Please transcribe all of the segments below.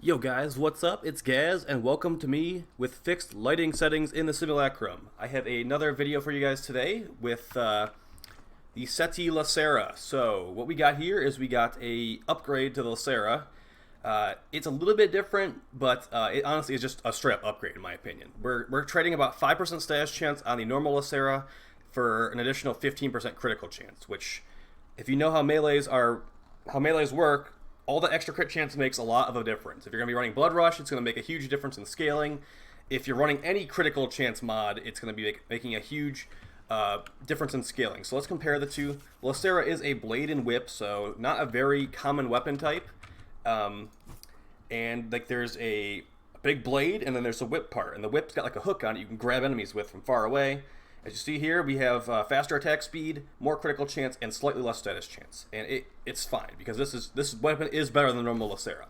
Yo guys, what's up? It's Gaz, and welcome to me with fixed lighting settings in the simulacrum. I have another video for you guys today with the Ceti Lacera. So what we got here is we got a upgrade to the Lacera. It's a little bit different, but it honestly is just a straight up upgrade in my opinion. We're trading about 5% status chance on the normal Lacera for an additional 15% critical chance, which if you know how melees work, all the extra crit chance makes a lot of a difference. If you're going to be running Blood Rush, it's going to make a huge difference in scaling. If you're running any critical chance mod, it's going to be making a huge difference in scaling. So let's compare the two. Lacera is a blade and whip, so not a very common weapon type. And like there's a big blade, and then there's a whip part, and the whip's got like a hook on it you can grab enemies with from far away. As you see here, we have faster attack speed, more critical chance, and slightly less status chance. And it's fine, because this weapon is better than the normal Lacera.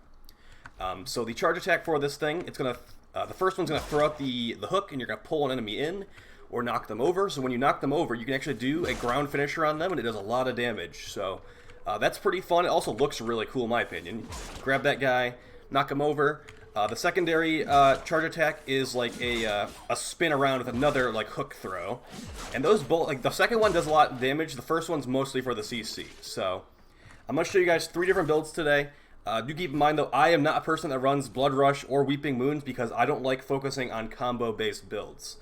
So the charge attack for this thing, it's gonna the first one's gonna throw out the hook, and you're gonna pull an enemy in or knock them over. So when you knock them over, you can actually do a ground finisher on them, and it does a lot of damage. So that's pretty fun. It also looks really cool in my opinion. Grab that guy, knock him over. The secondary charge attack is like a spin around with another like hook throw, and those both, like the second one does a lot of damage. The first one's mostly for the CC. So I'm gonna show you guys 3 different builds today. Do keep in mind though, I am not a person that runs Blood Rush or Weeping Moons because I don't like focusing on combo based builds.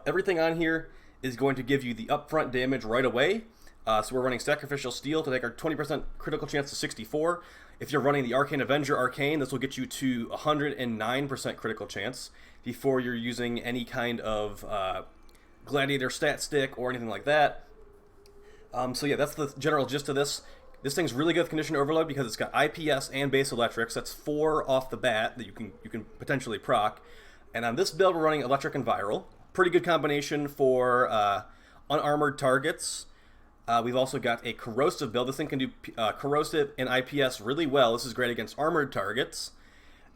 Everything on here is going to give you the upfront damage right away. So we're running Sacrificial Steel to take our 20% critical chance to 64. If you're running the Arcane Avenger Arcane, this will get you to 109% critical chance before you're using any kind of Gladiator stat stick or anything like that. So yeah, that's the general gist of this. This thing's really good with Condition Overload because it's got IPS and base electrics. That's 4 off the bat that you can potentially proc. And on this build, we're running Electric and Viral. Pretty good combination for unarmored targets. We've also got a corrosive build. This thing can do corrosive and IPS really well. This is great against armored targets.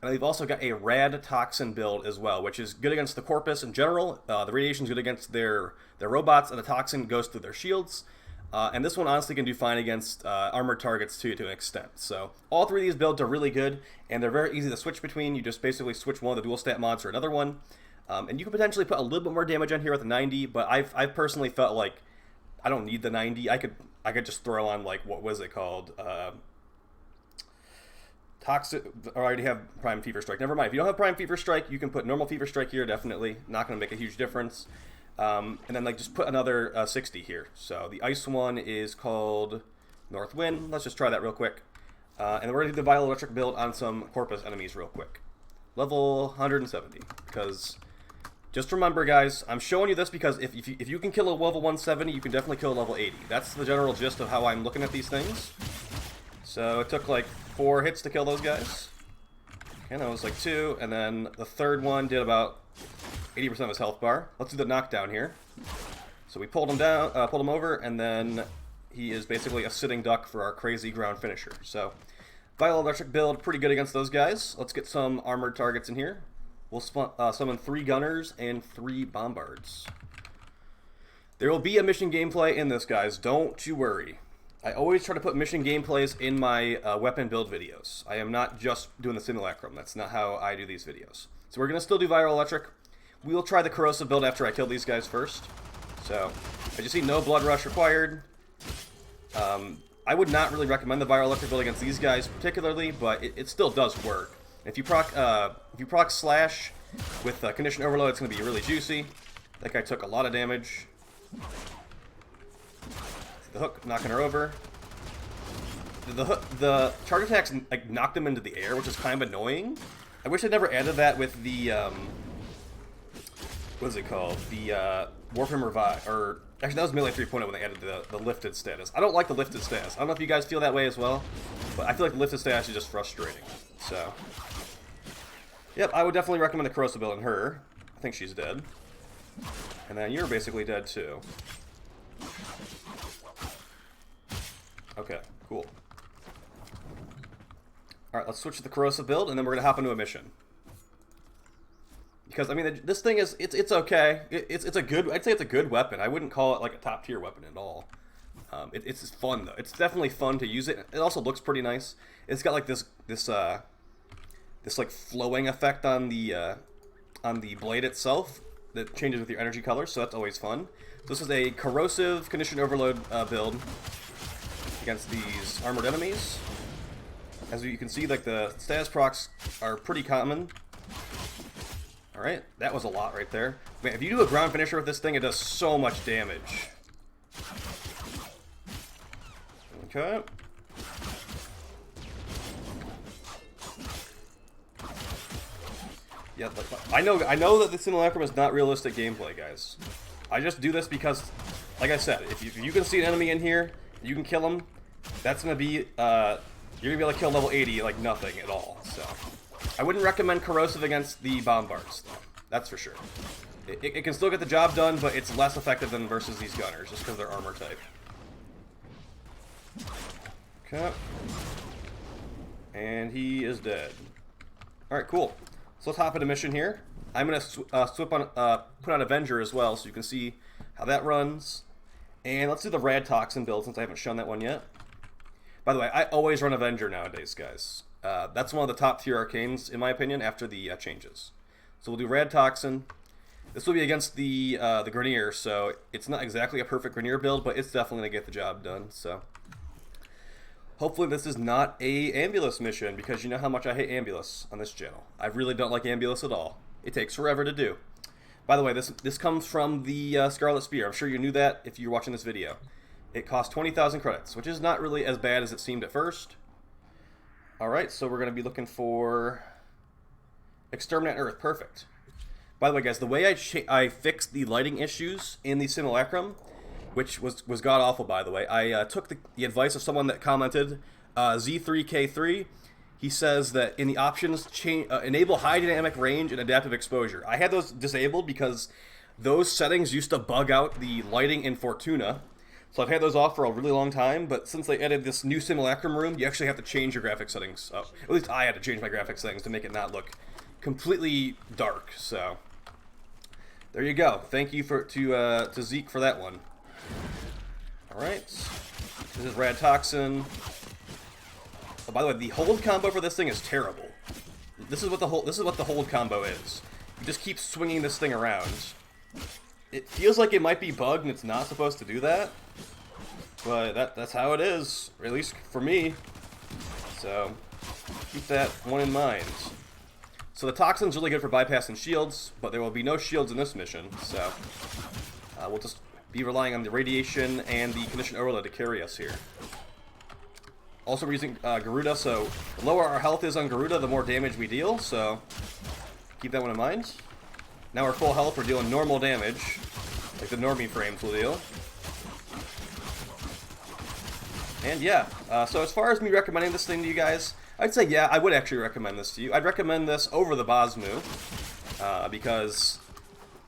And we've also got a rad toxin build as well, which is good against the Corpus in general. The radiation is good against their robots, and the toxin goes through their shields. And this one honestly can do fine against armored targets too, to an extent. So all 3 of these builds are really good, and they're very easy to switch between. You just basically switch one of the dual stat mods for another one. And you can potentially put a little bit more damage on here with a 90, but I've personally felt like I don't need the 90. I could just throw on, like, what was it called? Toxic. I already have Prime Fever Strike. Never mind. If you don't have Prime Fever Strike, you can put normal Fever Strike here. Definitely not going to make a huge difference. And then like just put another 60 here. So the ice one is called North Wind. Let's just try that real quick. And we're going to do the Vital Electric build on some Corpus enemies real quick. Level 170, because just remember, guys, I'm showing you this because if you can kill a level 170, you can definitely kill a level 80. That's the general gist of how I'm looking at these things. So it took like 4 hits to kill those guys. And that was like 2, and then the third one did about 80% of his health bar. Let's do the knockdown here. So we pulled him down, pulled him over, and then he is basically a sitting duck for our crazy ground finisher. So Vital Electric build, pretty good against those guys. Let's get some armored targets in here. We'll summon 3 gunners and 3 bombards. There will be a mission gameplay in this, guys. Don't you worry. I always try to put mission gameplays in my weapon build videos. I am not just doing the simulacrum. That's not how I do these videos. So we're going to still do Viral Electric. We will try the corrosive build after I kill these guys first. So, as you see, no blood rush required. I would not really recommend the Viral Electric build against these guys particularly, but it still does work. If you proc Slash with Condition Overload, it's going to be really juicy. That guy took a lot of damage. The hook knocking her over. The charge attacks like knocked him into the air, which is kind of annoying. I wish I'd never added that with the what is it called? The Warframe Revive, or actually that was Melee 3.0 when they added the lifted status. I don't like the lifted status. I don't know if you guys feel that way as well, but I feel like the lifted status is just frustrating. So, yep, I would definitely recommend the corrosive build on her. I think she's dead. And then you're basically dead too. Okay, cool. Alright, let's switch to the corrosive build, and then we're going to hop into a mission. Because, I mean, this thing is, it's okay. It's a good, I'd say it's a good weapon. I wouldn't call it like a top tier weapon at all. It's fun though. It's definitely fun to use it. It also looks pretty nice. It's got like this this like flowing effect on the blade itself that changes with your energy color, so that's always fun. This is a corrosive condition overload build against these armored enemies. As you can see, like the status procs are pretty common. Alright, that was a lot right there. Man, if you do a ground finisher with this thing, it does so much damage. Okay. Yeah, I know that the simulacrum is not realistic gameplay, guys. I just do this because, like I said, if you can see an enemy in here, you can kill him, that's gonna be, you're gonna be able to kill level 80 like nothing at all, so. I wouldn't recommend corrosive against the bombards, though. That's for sure. It can still get the job done, but it's less effective than versus these gunners, just because they're armor type. Okay. And he is dead. Alright, cool. So let's hop into mission here. I'm going to put on Avenger as well, so you can see how that runs. And let's do the Rad Toxin build, since I haven't shown that one yet. By the way, I always run Avenger nowadays, guys. That's one of the top tier arcanes, in my opinion, after the changes. So we'll do Rad Toxin. This will be against the Grenier, so it's not exactly a perfect Grenier build, but it's definitely going to get the job done, so. Hopefully this is not a Ambulus mission, because you know how much I hate Ambulus on this channel. I really don't like Ambulus at all. It takes forever to do. By the way, this comes from the Scarlet Spear. I'm sure you knew that if you're watching this video. It costs 20,000 credits, which is not really as bad as it seemed at first. Alright, so we're going to be looking for Exterminate Earth. Perfect. By the way, guys, the way I fixed the lighting issues in the Simulacrum, which was god-awful, by the way, I took the advice of someone that commented, Z3K3. He says that in the options, enable high dynamic range and adaptive exposure. I had those disabled because those settings used to bug out the lighting in Fortuna. So I've had those off for a really long time, but since they added this new Simulacrum room, you actually have to change your graphic settings. Oh, at least I had to change my graphic settings to make it not look completely dark, so. There you go. Thank you to Zeke for that one. Alright. This is Rad Toxin. Oh, by the way, the hold combo for this thing is terrible. This is what the hold combo is. You just keep swinging this thing around. It feels like it might be bugged and it's not supposed to do that. But that's how it is, or at least for me. So keep that one in mind. So the Toxin's really good for bypassing shields, but there will be no shields in this mission, so we'll just be relying on the radiation and the condition overload to carry us here. Also, we're using Garuda, so the lower our health is on Garuda, the more damage we deal, so keep that one in mind. Now we're full health, we're dealing normal damage, like the normie frames will deal. And yeah, so as far as me recommending this thing to you guys, I'd say yeah, I would actually recommend this to you. I'd recommend this over the Bosmu, because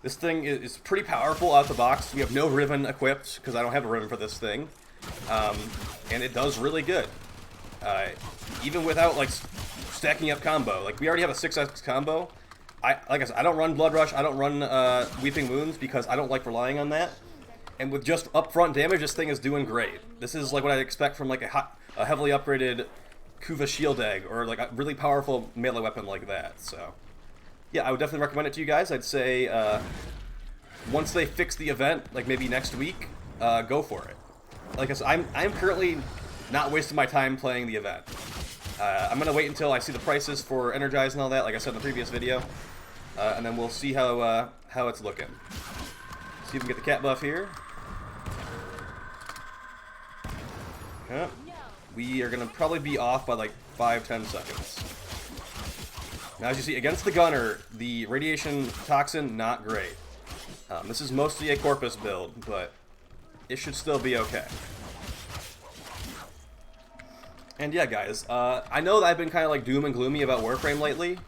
this thing is pretty powerful out the box. We have no Riven equipped, because I don't have a Riven for this thing. And it does really good. Even without, like, stacking up combo. Like, we already have a 6x combo. Like I said, I don't run Blood Rush, I don't run Weeping Wounds, because I don't like relying on that. And with just upfront damage, this thing is doing great. This is like what I'd expect from like a heavily upgraded Kuva Shield Egg, or like a really powerful melee weapon like that. So, yeah, I would definitely recommend it to you guys. I'd say once they fix the event, like maybe next week, go for it. Like I said, I'm currently not wasting my time playing the event. I'm gonna wait until I see the prices for Energize and all that, like I said in the previous video, and then we'll see how it's looking. See if we can get the cat buff here. Yeah. We are going to probably be off by like 5-10 seconds. Now, as you see, against the gunner, the radiation toxin, not great. This is mostly a Corpus build, but it should still be okay. And yeah, guys, I know that I've been kind of like doom and gloomy about Warframe lately,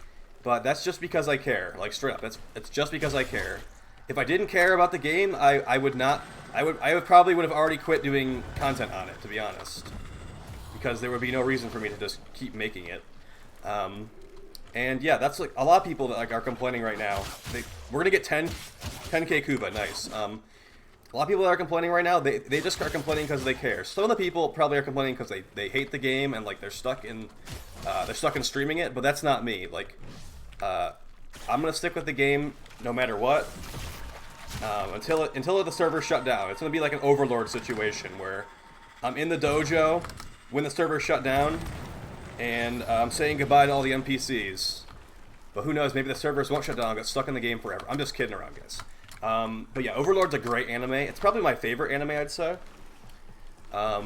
but that's just because I care. Like, straight up, it's just because I care. If I didn't care about the game, I would probably have already quit doing content on it, to be honest, because there would be no reason for me to just keep making it. And yeah, that's like a lot of people that like are complaining right now. We're gonna get 10k Kuba, nice. A lot of people that are complaining right now, they just are complaining because they care. Some of the people probably are complaining because they hate the game and like they're stuck in streaming it. But that's not me. Like, I'm gonna stick with the game no matter what until the server shut down. It's gonna be like an Overlord situation where I'm in the dojo when the server shut down, and I'm saying goodbye to all the NPCs. But who knows? Maybe the servers won't shut down. I'll get stuck in the game forever. I'm just kidding around, guys. But yeah, Overlord's a great anime. It's probably my favorite anime, I'd say.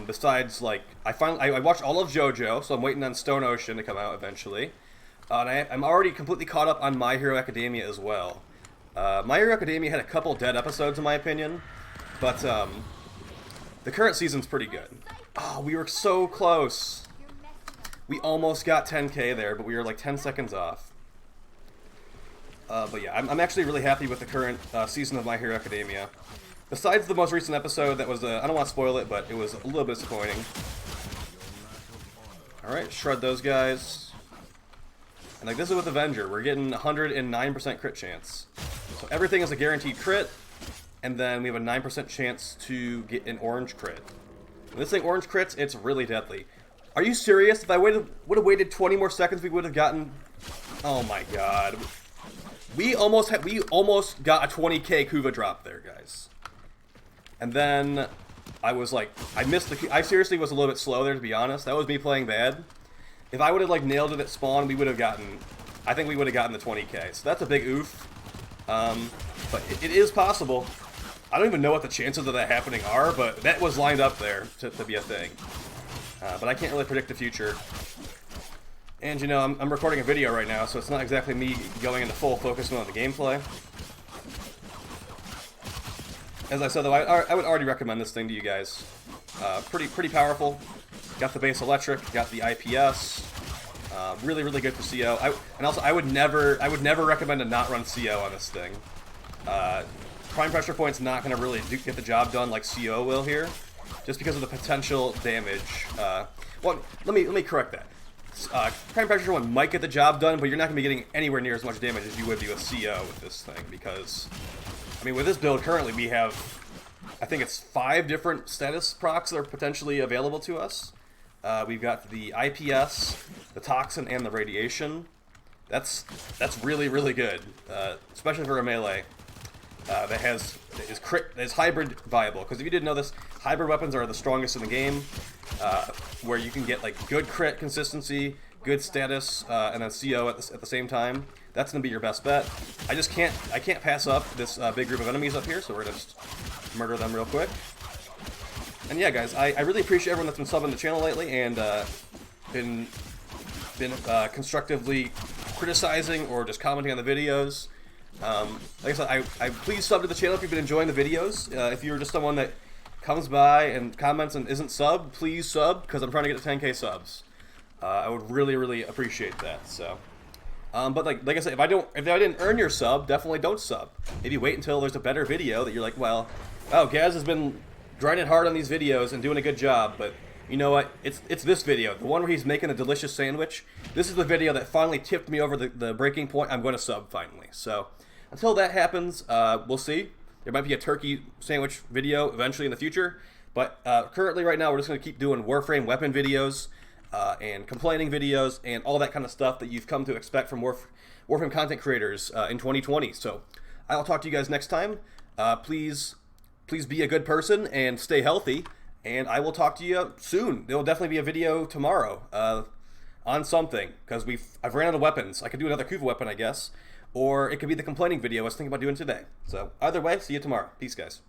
Besides, like, I watched all of JoJo, so I'm waiting on Stone Ocean to come out eventually. And I'm already completely caught up on My Hero Academia as well. My Hero Academia had a couple dead episodes, in my opinion, but the current season's pretty good. Oh, we were so close. We almost got 10K there, but we were like 10 seconds off. But yeah, I'm actually really happy with the current season of My Hero Academia. Besides the most recent episode that was, I don't want to spoil it, but it was a little bit disappointing. Alright, shred those guys. And like, this is with Avenger, we're getting 109% crit chance. So everything is a guaranteed crit, and then we have a 9% chance to get an orange crit. When this thing orange crits, it's really deadly. Are you serious? If I would have waited 20 more seconds, we would have gotten... Oh my god. We almost got a 20k Kuva drop there, guys. And then I was like, I seriously was a little bit slow there, to be honest. That was me playing bad. If I would have like nailed it at spawn, we would have gotten, I think we would have gotten the 20k. So that's a big oof. But it is possible. I don't even know what the chances of that happening are, but that was lined up there to be a thing. But I can't really predict the future. And you know, I'm recording a video right now, so it's not exactly me going into full focus mode on the gameplay. As I said though, I would already recommend this thing to you guys. Pretty powerful. Got the base electric, got the IPS. Really good for CO. And also, I would never recommend to not run CO on this thing. Prime pressure point's not going to really get the job done like CO will here, just because of the potential damage. Well, let me correct that. Prime pressure point might get the job done, but you're not going to be getting anywhere near as much damage as you would be with CO with this thing, because, I mean, with this build currently we have, I think it's 5 different status procs that are potentially available to us. We've got the IPS, the Toxin, and the Radiation. That's really good, especially for a melee that is hybrid viable. Because if you didn't know this, hybrid weapons are the strongest in the game, where you can get like good crit consistency, good status, and then CO at the same time. That's gonna be your best bet. I can't pass up this big group of enemies up here, so we're gonna just murder them real quick. And yeah, guys, I really appreciate everyone that's been subbing the channel lately and been constructively criticizing or just commenting on the videos. Like I said, please sub to the channel if you've been enjoying the videos. If you're just someone that comes by and comments and isn't sub, please sub, because I'm trying to get to 10k subs. I would really appreciate that. So, but like I said, if I didn't earn your sub, definitely don't sub. Maybe wait until there's a better video that you're like, well, oh, Gaz has been grinding hard on these videos and doing a good job, but you know what? It's this video, the one where he's making a delicious sandwich. This is the video that finally tipped me over the breaking point. I'm going to sub finally. So until that happens, we'll see. There might be a turkey sandwich video eventually in the future, but currently right now we're just going to keep doing Warframe weapon videos and complaining videos and all that kind of stuff that you've come to expect from Warframe content creators in 2020. So I'll talk to you guys next time. Please be a good person and stay healthy, and I will talk to you soon. There will definitely be a video tomorrow on something, because I've ran out of weapons. I could do another Kuva weapon, I guess, or it could be the complaining video I was thinking about doing today. So either way, see you tomorrow. Peace, guys.